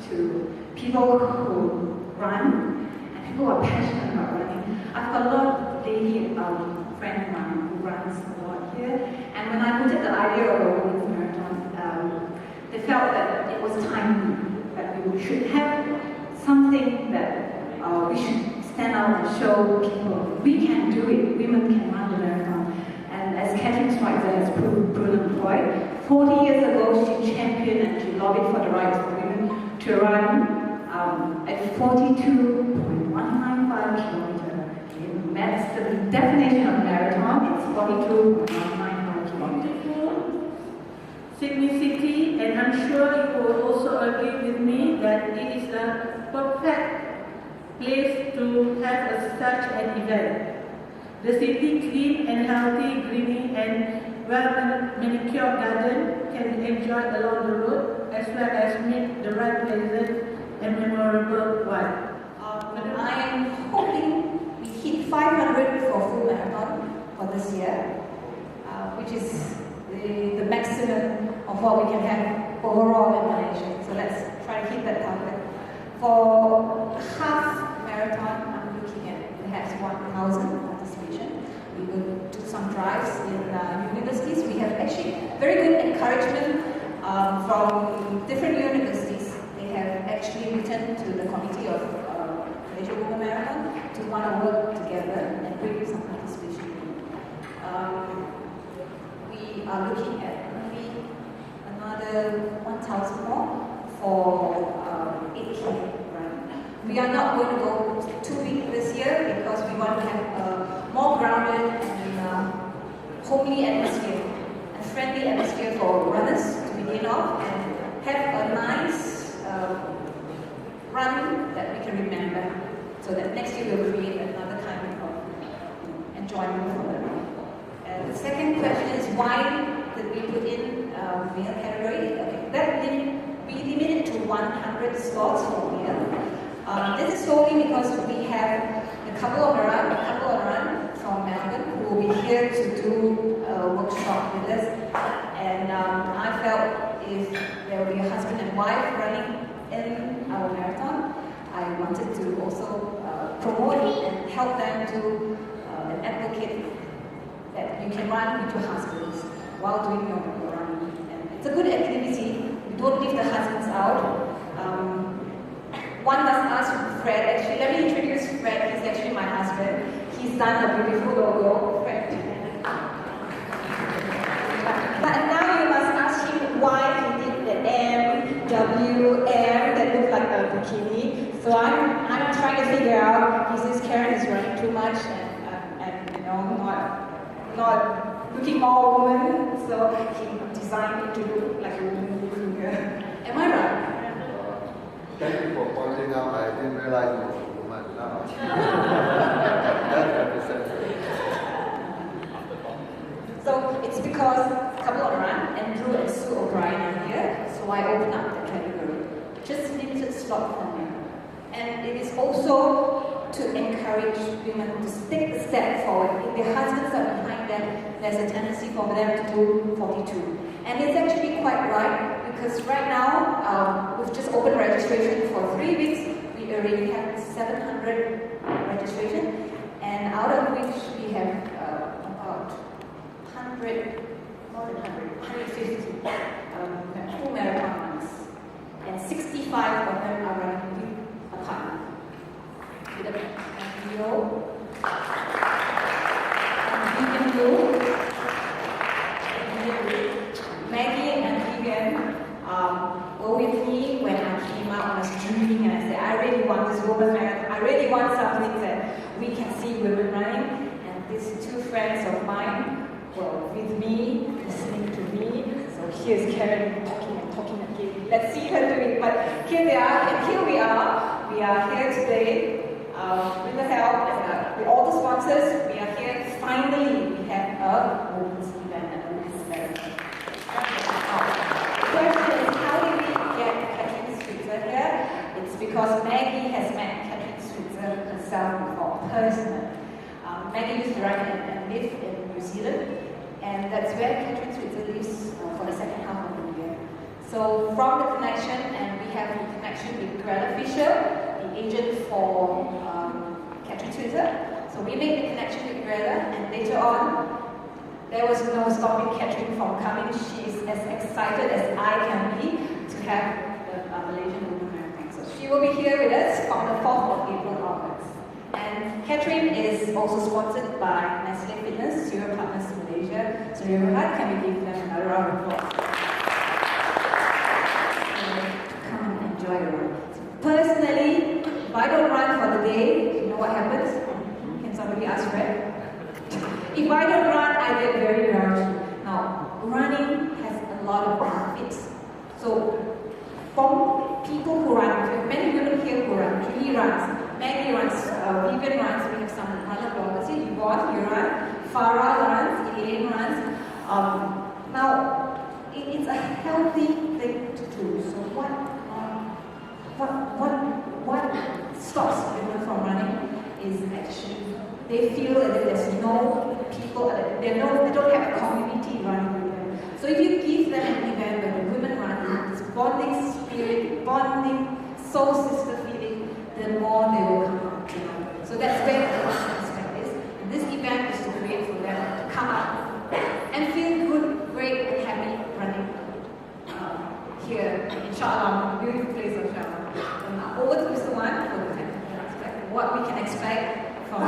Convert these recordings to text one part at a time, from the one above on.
to people who run and people who are passionate about running. I've got a lot of lady friends of mine who runs a lot here, and when I put the idea of a women's marathon, they felt that it was timely, that we should have something that we should stand out and show people we can do it, women can run the marathon. And as Catherine Schweitzer has proven point, 40 years ago she championed and she lobbied for the rights for women to run at 42.195 kilometers. That's the definition of marathon, it's 42.195 kilometers. Sydney City, and I'm sure you will also agree with me that it is a perfect place to have such an event. The city clean and healthy, greening and well-manicured garden can be enjoyed along the road as well as make the right pleasant and memorable one. I am hoping we hit 500 for full marathon for this year, which is the maximum of what we can have overall in Malaysia. So let's try to hit that target. For half marathon, I'm looking at perhaps 1,000 participation. We will do some drives in universities. We have actually very good encouragement from different universities. They have actually written to the committee of Malaysia Women Marathon to want to work together and bring some participation. We are looking at maybe another 1,000 more for 8K run. We are not going to go too big this year because we want to have a more grounded and homely atmosphere and friendly atmosphere for runners to begin off and have a nice run that we can remember, so that next year we'll create another kind of enjoyment for them. The second question is why did we put in male category? Okay, that we limited to 100 slots for male. This is solely because we have a couple on run from Melbourne who will be here to do a workshop with us, and I felt if there will be a husband and wife running in our marathon, I wanted to also promote it and help them to advocate that you can run with your husbands while doing your running. And it's a good activity. We don't leave the husbands out. One must ask Fred, actually, let me introduce Fred, he's actually my husband. He's done a beautiful logo, Fred. But now you must ask him why he did the M, W, M that looked like a bikini. So I'm trying to figure out, he says Karen is running too much and you know, not looking more woman, so he designed it to look like a woman here. Am I right? Thank you for pointing out. I didn't realize it was a woman now. So it's because Couple on Run, Andrew and Sue O'Brien are here, so I open up the category. Just limited slot for me. And it is also to encourage women to take the step forward. If their husbands are behind them, there's a tendency for them to do 42. And it's actually quite right, because right now, we've just opened registration for 3 weeks. We already have 700 registration, and out of which we have about 100, more than 100, 150 full marathon runs. And 65 of them are running with a partner. With a video. And Vivian Maggie and Vivian were with me when I came out. I was dreaming and I said, I really want this woman marathon. I really want something that we can see women running. And these two friends of mine were with me, listening to me. So here's Karen talking again. Let's see her do it. But here they are, and here we are. We are here today with the help and with all the sponsors. We are here. Finally, we have a women's event and a women's marathon. The question is, how did we get Catherine Switzer here? It's because Maggie has met Catherine Switzer herself before, personally. Maggie used to run and live in New Zealand, and that's where Catherine Switzer lives for the second half of the year. So from the connection, and we have the connection connection with Greta Fisher, the agent for Catherine Twitter. So we made the connection with Greta, and later on, there was no stopping Catherine from coming. She is as excited as I can be to have the Malaysian Women Marathon. So she will be here with us on the 4th of April onwards. And Catherine is also sponsored by Nestle Fitnesse, Serial Partners Malaysia. So can we give them another round of applause? Come and enjoy the run. Personally, if I don't run for the day, you know what happens? Can somebody ask Red? If I don't run, I get very grouchy. Now, running has a lot of benefits. So, from people who run, many women here who run, Julie runs, Maggie runs, Vivian runs, we have some runner bloggers here, Yvonne, you run, Farah runs, Elaine runs. Now, it's a healthy thing to do. So what stops women from running is actually they feel that there's no people, they don't have a community running with them. So if you give them an event where the women run, this bonding spirit, bonding soul sister feeling, the more they will come out. So that's where the aspect is. And this event is to create for them to come out and feel good, great, and happy running here in Shah Alam, beautiful place of Shah Alam. And now over to Mr. Wan for the technical aspect, what we can expect from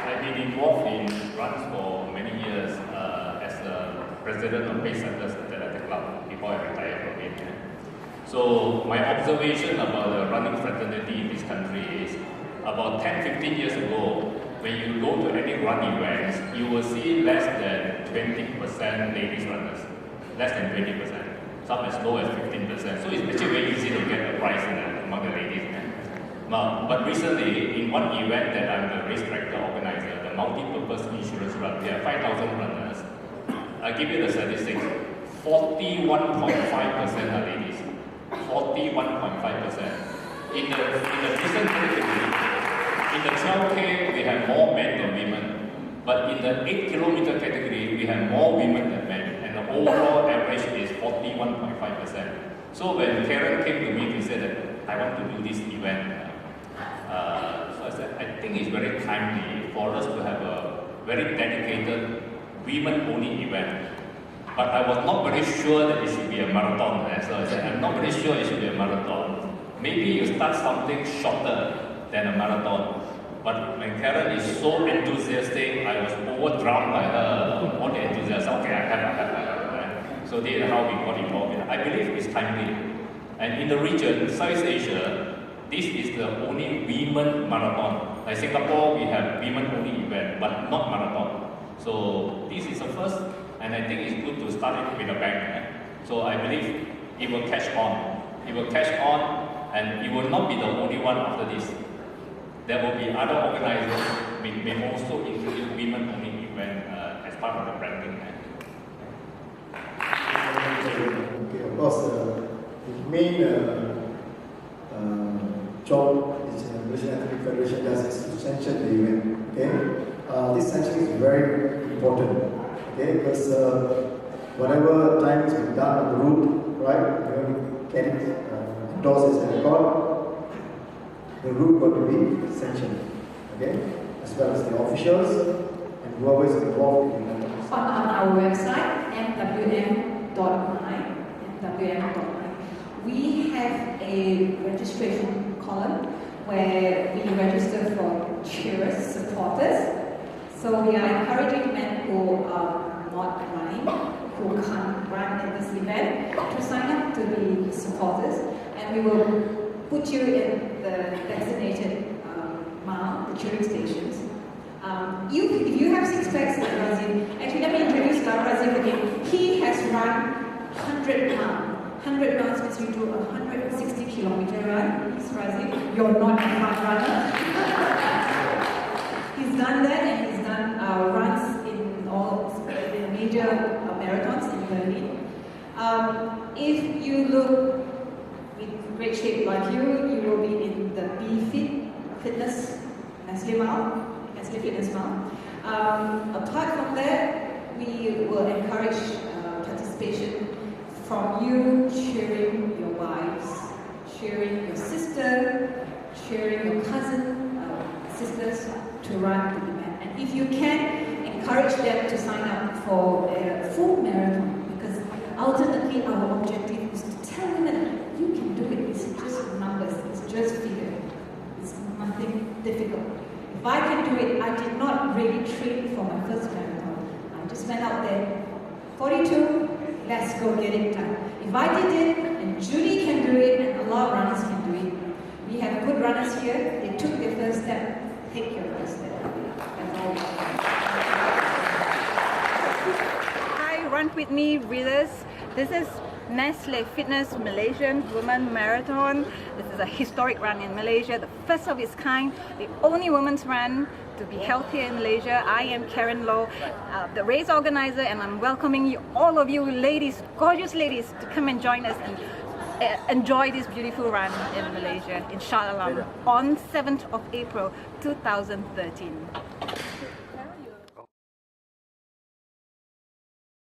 I've been involved in runs for many years as the president of Base Centers Athletic Club before I retired from it. So my observation about the running fraternity in this country is about 10-15 years ago, when you go to any run events, you will see less than 20% ladies runners, less than 20%, some as low as 15%. So it's actually very easy to get a prize among the ladies. But recently, in one event that I'm the race director organizer, the multi-purpose insurance run, we have 5,000 runners. I'll give you the statistics. 41.5% are ladies. 41.5%. In the recent category, in the 12K, we have more men than women. But in the 8-kilometer category, we have more women than men. And the overall average is 41.5%. So when Karen came to me, he said that I want to do this event. So I said, I think it's very timely for us to have a very dedicated women-only event. But I was not very sure that it should be a marathon. So I said, I'm not very sure it should be a marathon. Maybe you start something shorter than a marathon. But when Karen is so enthusiastic, I was overwhelmed by her, all the enthusiasm. Okay, I have. So this is how we got involved. I believe it's timely. And in the region, Southeast Asia, this is the only women marathon. Like Singapore, we have women-only event, but not marathon. So this is the first, and I think it's good to start it with a bang. So I believe it will catch on. It will catch on, and it will not be the only one after this. There will be other organizers may also introduce women-only event as part of the branding. Okay, of course, the main job is Malaysian Athletic Federation does is to sanction the event. Okay, this sanctioning is very important. Okay, because whatever time has been done on the route, right, when we get it endorsed as a record, the route got to be sanctioned. Okay, as well as the officials and whoever is involved in it. On our website, mwm.my, we have a registration column where we register for cheerers, supporters. So we are encouraging men who are not running, who can't run in this event, to sign up to be supporters, and we will put you in the designated mile, the cheering stations. If you have 6 packs like Razif, actually let me introduce Razif again. He has run 100 miles. 100 miles means you do a 160 kilometer run. He's Razif. You're not a hard runner. He's done that, and he's done runs in all the major marathons in Berlin. If you look in great shape like you will be in the Fitnesse Nestle Fitnesse Mile. Apart from that, we will encourage of you cheering your wives, cheering your sister, cheering your cousin, sisters to run the event. And if you can, encourage them to sign up for a full marathon, because ultimately our objective is to tell women, you can do it. It's just numbers, it's just figure. It's nothing difficult. If I can do it, I did not really train for my first marathon. I just went out there, 42, let's go get it done. If I did it, and Judy can do it, and a lot of runners can do it. We have good runners here. They took their first step. Take your first step. That's all. Hi, Run With Me readers. This is Nestle Fitness Malaysian Women Marathon. This is a historic run in Malaysia, the first of its kind, the only women's run to be held here in Malaysia. I am Karen Low, the race organizer, and I'm welcoming you, all of you ladies, gorgeous ladies, to come and join us and enjoy this beautiful run in Malaysia, in Shah Alam, on 7th of April 2013.